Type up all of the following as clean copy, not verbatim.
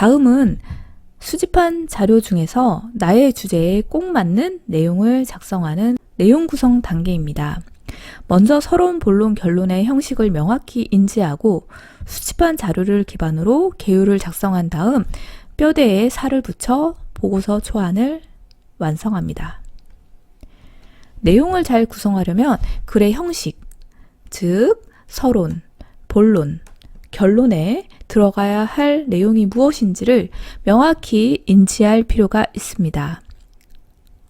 다음은 수집한 자료 중에서 나의 주제에 꼭 맞는 내용을 작성하는 내용 구성 단계입니다. 먼저 서론, 본론, 결론의 형식을 명확히 인지하고 수집한 자료를 기반으로 개요를 작성한 다음 뼈대에 살을 붙여 보고서 초안을 완성합니다. 내용을 잘 구성하려면 글의 형식, 즉 서론, 본론, 결론에 들어가야 할 내용이 무엇인지를 명확히 인지할 필요가 있습니다.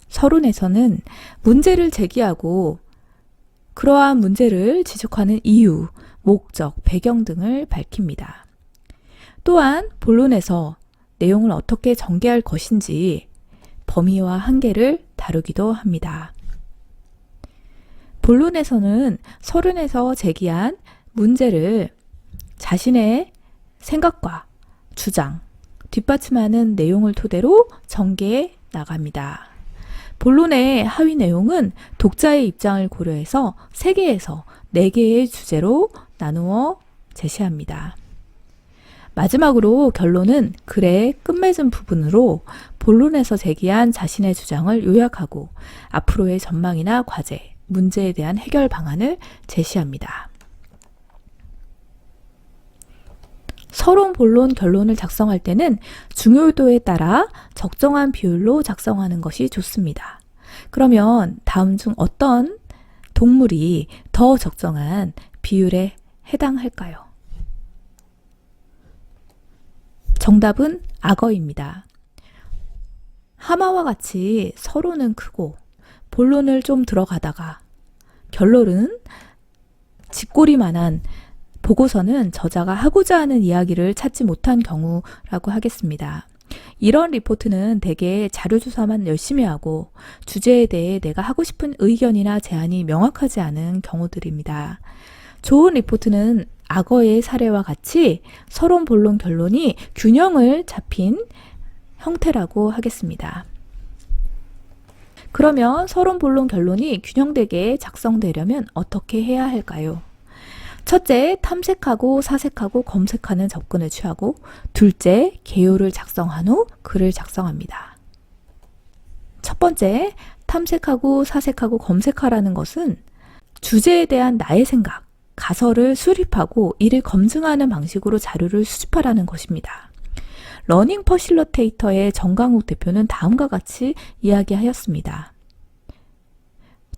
서론에서는 문제를 제기하고 그러한 문제를 지적하는 이유, 목적, 배경 등을 밝힙니다. 또한 본론에서 내용을 어떻게 전개할 것인지 범위와 한계를 다루기도 합니다. 본론에서는 서론에서 제기한 문제를 자신의 생각과 주장, 뒷받침하는 내용을 토대로 전개해 나갑니다. 본론의 하위 내용은 독자의 입장을 고려해서 3개에서 4개의 주제로 나누어 제시합니다. 마지막으로 결론은 글의 끝맺은 부분으로 본론에서 제기한 자신의 주장을 요약하고 앞으로의 전망이나 과제, 문제에 대한 해결 방안을 제시합니다. 서론, 본론, 결론을 작성할 때는 중요도에 따라 적정한 비율로 작성하는 것이 좋습니다. 그러면 다음 중 어떤 동물이 더 적정한 비율에 해당할까요? 정답은 악어입니다. 하마와 같이 서론은 크고 본론을 좀 들어가다가 결론은 쥐꼬리만한 보고서는 저자가 하고자 하는 이야기를 찾지 못한 경우라고 하겠습니다. 이런 리포트는 대개 자료조사만 열심히 하고 주제에 대해 내가 하고 싶은 의견이나 제안이 명확하지 않은 경우들입니다. 좋은 리포트는 악어의 사례와 같이 서론, 본론, 결론이 균형을 잡힌 형태라고 하겠습니다. 그러면 서론, 본론, 결론이 균형되게 작성되려면 어떻게 해야 할까요? 첫째, 탐색하고 사색하고 검색하는 접근을 취하고, 둘째, 개요를 작성한 후 글을 작성합니다. 첫 번째, 탐색하고 사색하고 검색하라는 것은 주제에 대한 나의 생각, 가설을 수립하고 이를 검증하는 방식으로 자료를 수집하라는 것입니다. 러닝 퍼실러테이터의 정강욱 대표는 다음과 같이 이야기하였습니다.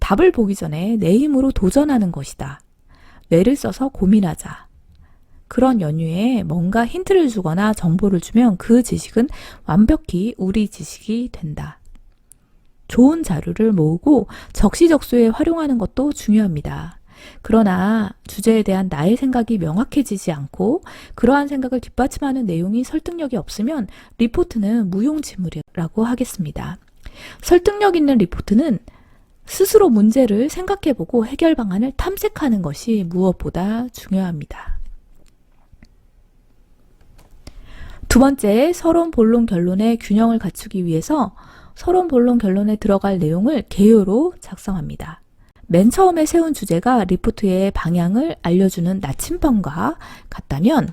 답을 보기 전에 내 힘으로 도전하는 것이다. 뇌를 써서 고민하자. 그런 연유에 뭔가 힌트를 주거나 정보를 주면 그 지식은 완벽히 우리 지식이 된다. 좋은 자료를 모으고 적시적소에 활용하는 것도 중요합니다. 그러나 주제에 대한 나의 생각이 명확해지지 않고 그러한 생각을 뒷받침하는 내용이 설득력이 없으면 리포트는 무용지물이라고 하겠습니다. 설득력 있는 리포트는 스스로 문제를 생각해보고 해결 방안을 탐색하는 것이 무엇보다 중요합니다. 두 번째, 서론, 본론, 결론의 균형을 갖추기 위해서 서론, 본론, 결론에 들어갈 내용을 개요로 작성합니다. 맨 처음에 세운 주제가 리포트의 방향을 알려주는 나침반과 같다면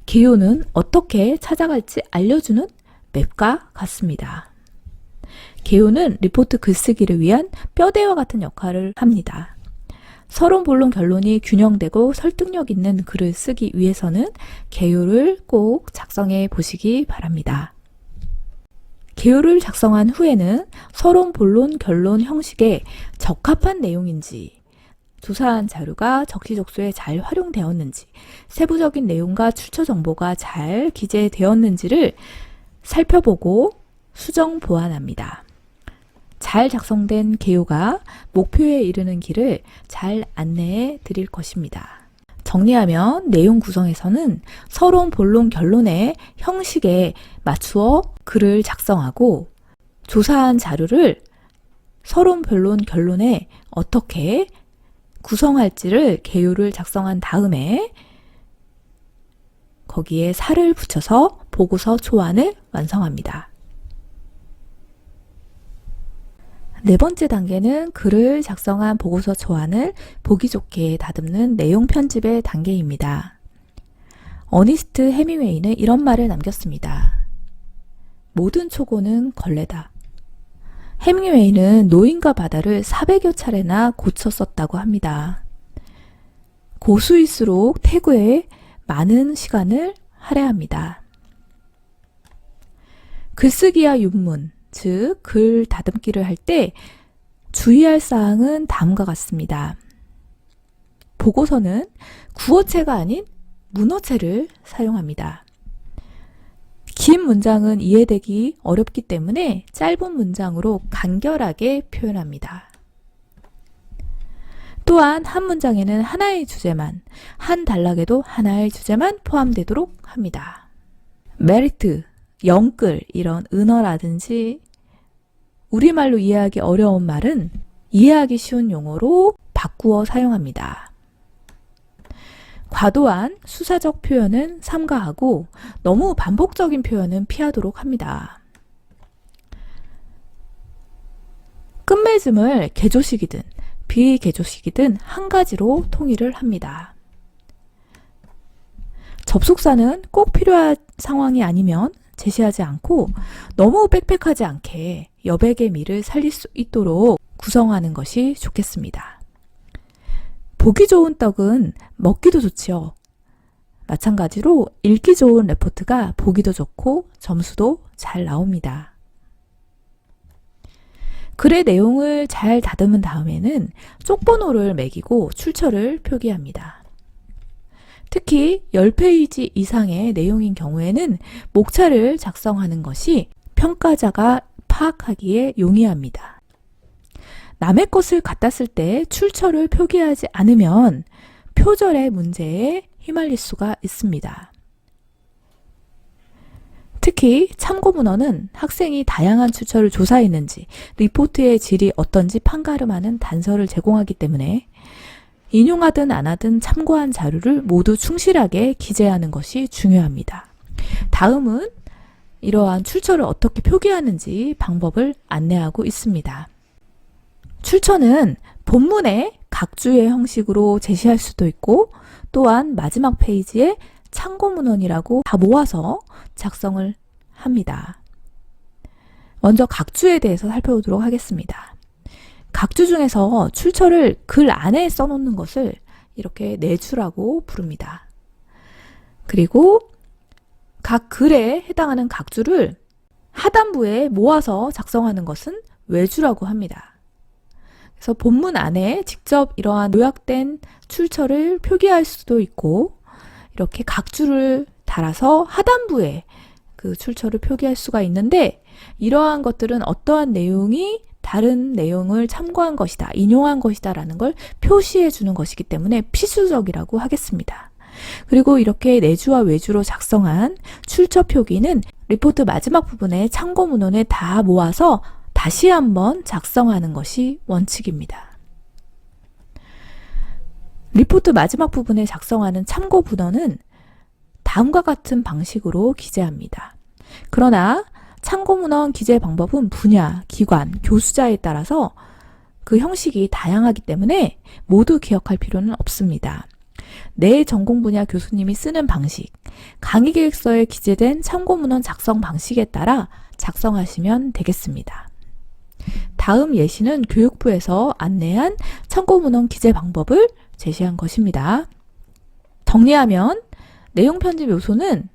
개요는 어떻게 찾아갈지 알려주는 맵과 같습니다. 개요는 리포트 글쓰기를 위한 뼈대와 같은 역할을 합니다. 서론, 본론, 결론이 균형되고 설득력 있는 글을 쓰기 위해서는 개요를 꼭 작성해 보시기 바랍니다. 개요를 작성한 후에는 서론, 본론, 결론 형식에 적합한 내용인지, 조사한 자료가 적시적소에 잘 활용되었는지, 세부적인 내용과 출처 정보가 잘 기재되었는지를 살펴보고 수정 보완합니다. 잘 작성된 개요가 목표에 이르는 길을 잘 안내해 드릴 것입니다. 정리하면 내용 구성에서는 서론, 본론, 결론의 형식에 맞추어 글을 작성하고 조사한 자료를 서론, 본론, 결론에 어떻게 구성할지를 개요를 작성한 다음에 거기에 살을 붙여서 보고서 초안을 완성합니다. 네 번째 단계는 글을 작성한 보고서 초안을 보기 좋게 다듬는 내용 편집의 단계입니다. 어니스트 해밍웨이는 이런 말을 남겼습니다. 모든 초고는 걸레다. 해밍웨이는 노인과 바다를 400여 차례나 고쳐 썼다고 합니다. 고수일수록 태고에 많은 시간을 할애합니다. 글쓰기와 윤문, 즉 글 다듬기를 할 때 주의할 사항은 다음과 같습니다. 보고서는 구어체가 아닌 문어체를 사용합니다. 긴 문장은 이해되기 어렵기 때문에 짧은 문장으로 간결하게 표현합니다. 또한 한 문장에는 하나의 주제만, 한 단락에도 하나의 주제만 포함되도록 합니다. 메리트, 영끌 이런 은어라든지 우리말로 이해하기 어려운 말은 이해하기 쉬운 용어로 바꾸어 사용합니다. 과도한 수사적 표현은 삼가하고 너무 반복적인 표현은 피하도록 합니다. 끝맺음을 개조식이든 비개조식이든 한 가지로 통일을 합니다. 접속사는 꼭 필요한 상황이 아니면 제시하지 않고 너무 빽빽하지 않게 여백의 미를 살릴 수 있도록 구성하는 것이 좋겠습니다. 보기 좋은 떡은 먹기도 좋지요. 마찬가지로 읽기 좋은 레포트가 보기도 좋고 점수도 잘 나옵니다. 글의 내용을 잘 다듬은 다음에는 쪽번호를 매기고 출처를 표기합니다. 특히 10페이지 이상의 내용인 경우에는 목차를 작성하는 것이 평가자가 파악하기에 용이합니다. 남의 것을 갖다 쓸 때 출처를 표기하지 않으면 표절의 문제에 휘말릴 수가 있습니다. 특히 참고문헌은 학생이 다양한 출처를 조사했는지, 리포트의 질이 어떤지 판가름하는 단서를 제공하기 때문에 인용하든 안 하든 참고한 자료를 모두 충실하게 기재하는 것이 중요합니다. 다음은 이러한 출처를 어떻게 표기하는지 방법을 안내하고 있습니다. 출처는 본문의 각주의 형식으로 제시할 수도 있고 또한 마지막 페이지에 참고문헌이라고 다 모아서 작성을 합니다. 먼저 각주에 대해서 살펴보도록 하겠습니다. 각주 중에서 출처를 글 안에 써놓는 것을 이렇게 내주라고 부릅니다. 그리고 각 글에 해당하는 각주를 하단부에 모아서 작성하는 것은 외주라고 합니다. 그래서 본문 안에 직접 이러한 요약된 출처를 표기할 수도 있고 이렇게 각주를 달아서 하단부에 그 출처를 표기할 수가 있는데 이러한 것들은 어떠한 내용이 다른 내용을 참고한 것이다, 인용한 것이다 라는 걸 표시해 주는 것이기 때문에 필수적이라고 하겠습니다. 그리고 이렇게 내주와 외주로 작성한 출처 표기는 리포트 마지막 부분에 참고 문헌에 다 모아서 다시 한번 작성하는 것이 원칙입니다. 리포트 마지막 부분에 작성하는 참고 문헌은 다음과 같은 방식으로 기재합니다. 그러나 참고 문헌 기재 방법은 분야, 기관, 교수자에 따라서 그 형식이 다양하기 때문에 모두 기억할 필요는 없습니다. 내 전공 분야 교수님이 쓰는 방식, 강의 계획서에 기재된 참고 문헌 작성 방식에 따라 작성하시면 되겠습니다. 다음 예시는 교육부에서 안내한 참고 문헌 기재 방법을 제시한 것입니다. 정리하면 내용 편집 요소는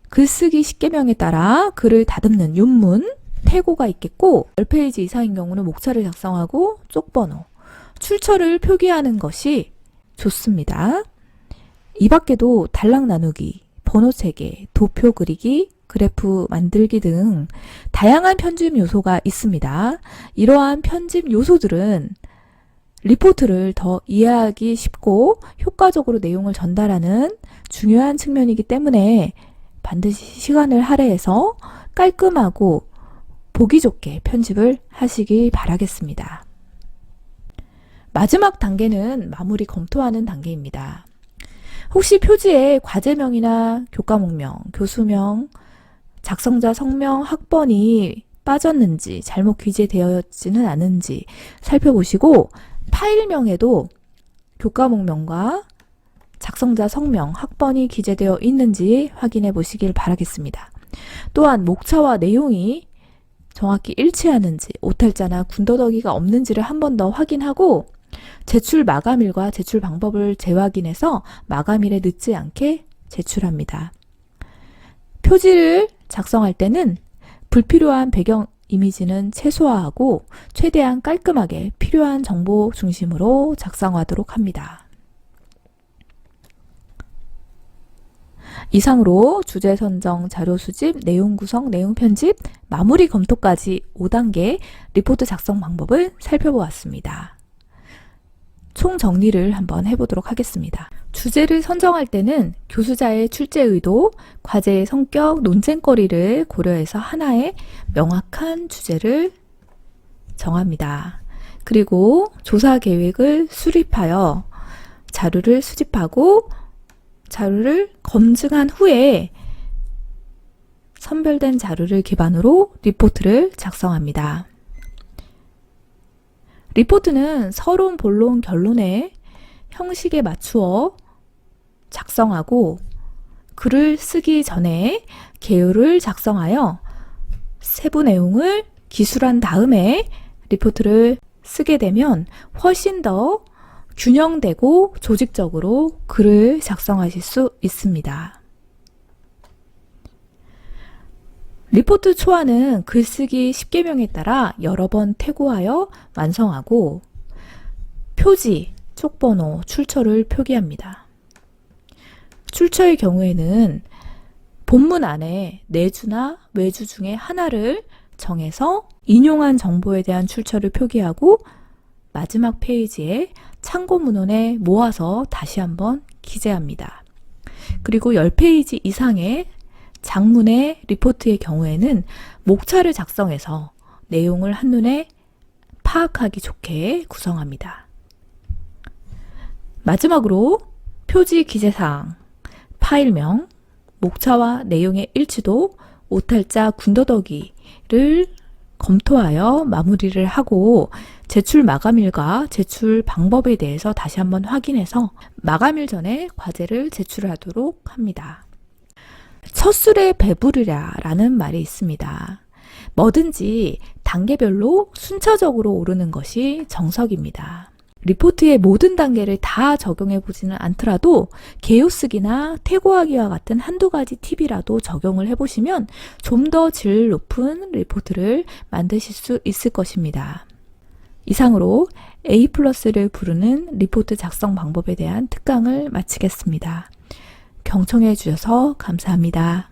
글쓰기 10계명에 따라 글을 다듬는 윤문, 태고가 있겠고 10페이지 이상인 경우는 목차를 작성하고 쪽번호, 출처를 표기하는 것이 좋습니다. 이 밖에도 단락 나누기, 번호 체계, 도표 그리기, 그래프 만들기 등 다양한 편집 요소가 있습니다. 이러한 편집 요소들은 리포트를 더 이해하기 쉽고 효과적으로 내용을 전달하는 중요한 측면이기 때문에 반드시 시간을 할애해서 깔끔하고 보기 좋게 편집을 하시기 바라겠습니다. 마지막 단계는 마무리 검토하는 단계입니다. 혹시 표지에 과제명이나 교과목명, 교수명, 작성자 성명, 학번이 빠졌는지 잘못 기재되었지는 않은지 살펴보시고 파일명에도 교과목명과 작성자 성명, 학번이 기재되어 있는지 확인해 보시길 바라겠습니다. 또한 목차와 내용이 정확히 일치하는지, 오탈자나 군더더기가 없는지를 한 번 더 확인하고 제출 마감일과 제출 방법을 재확인해서 마감일에 늦지 않게 제출합니다. 표지를 작성할 때는 불필요한 배경 이미지는 최소화하고 최대한 깔끔하게 필요한 정보 중심으로 작성하도록 합니다. 이상으로 주제 선정, 자료 수집, 내용 구성, 내용 편집, 마무리 검토까지 5단계 리포트 작성 방법을 살펴보았습니다. 총 정리를 한번 해보도록 하겠습니다. 주제를 선정할 때는 교수자의 출제 의도, 과제의 성격, 논쟁거리를 고려해서 하나의 명확한 주제를 정합니다. 그리고 조사 계획을 수립하여 자료를 수집하고 자료를 검증한 후에 선별된 자료를 기반으로 리포트를 작성합니다. 리포트는 서론, 본론, 결론의 형식에 맞추어 작성하고 글을 쓰기 전에 개요를 작성하여 세부 내용을 기술한 다음에 리포트를 쓰게 되면 훨씬 더 균형되고 조직적으로 글을 작성하실 수 있습니다. 리포트 초안은 글쓰기 10계명에 따라 여러 번 퇴고하여 완성하고 표지, 촉번호, 출처를 표기합니다. 출처의 경우에는 본문 안에 내주나 외주 중에 하나를 정해서 인용한 정보에 대한 출처를 표기하고 마지막 페이지에 참고 문헌에 모아서 다시 한번 기재합니다. 그리고 10페이지 이상의 장문의 리포트의 경우에는 목차를 작성해서 내용을 한눈에 파악하기 좋게 구성합니다. 마지막으로 표지 기재사항, 파일명, 목차와 내용의 일치도, 오탈자, 군더더기를 검토하여 마무리를 하고 제출 마감일과 제출 방법에 대해서 다시 한번 확인해서 마감일 전에 과제를 제출하도록 합니다. 첫 술에 배부르랴 라는 말이 있습니다. 뭐든지 단계별로 순차적으로 오르는 것이 정석입니다. 리포트의 모든 단계를 다 적용해 보지는 않더라도 개요 쓰기나 퇴고하기와 같은 한두 가지 팁이라도 적용을 해보시면 좀 더 질 높은 리포트를 만드실 수 있을 것입니다. 이상으로 A+를 부르는 리포트 작성 방법에 대한 특강을 마치겠습니다. 경청해 주셔서 감사합니다.